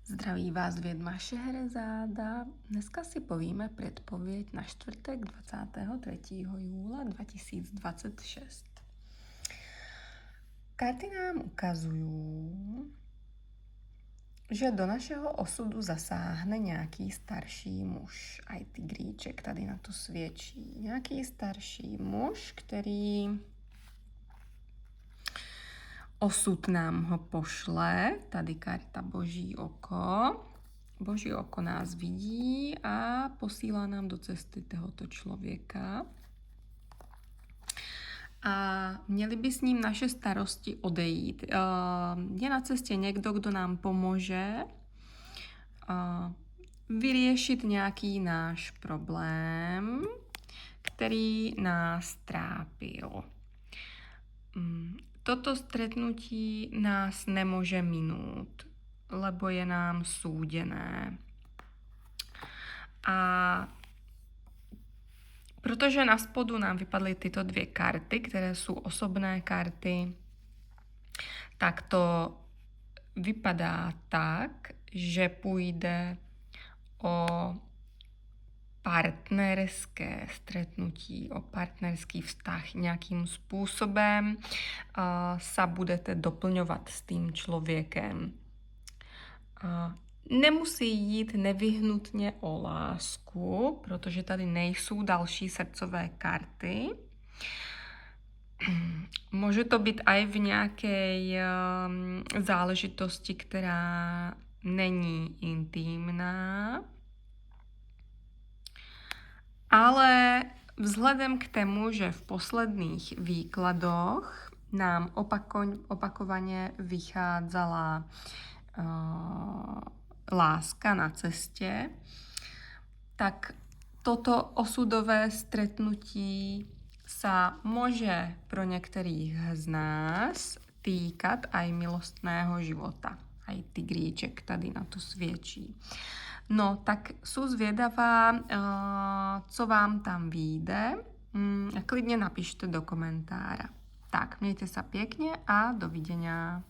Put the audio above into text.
Zdraví vás vědma Šehrezáda. Dneska si povíme předpověď na čtvrtek 23. júla 2026. Karty nám ukazují, že do našeho osudu zasáhne nějaký starší muž. A i tygříček tady na to svědčí. Nějaký starší muž, který osud nám ho pošle. Tady karta Boží oko. Boží oko nás vidí a posílá nám do cesty tohoto člověka. A měli by s ním naše starosti odejít. Je na cestě někdo, kdo nám pomůže vyřešit nějaký náš problém, který nás trápil. Toto stretnutí nás nemůže minout, lebo je nám súdené. A protože na spodu nám vypadly tyto dvě karty, které jsou osobné karty, tak to vypadá tak, že půjde o partnerské stretnutí, o partnerský vztah. Nějakým způsobem sa budete doplňovat s tým člověkem. Nemusí jít nevyhnutně o lásku, protože tady nejsou další srdcové karty. Může to být aj v nějaké záležitosti, která není intimná. Ale vzhledem k tomu, že v posledných výkladoch nám opakovaně vychádzala láska na cestě, tak toto osudové stretnutí sa môže pro některých z nás týkat aj milostného života. Aj tygríček tady na to svědčí. No, tak sú zvědavá, co vám tam vyjde. Klidně napište do komentára. Tak, mějte sa pěkně a dovidenia.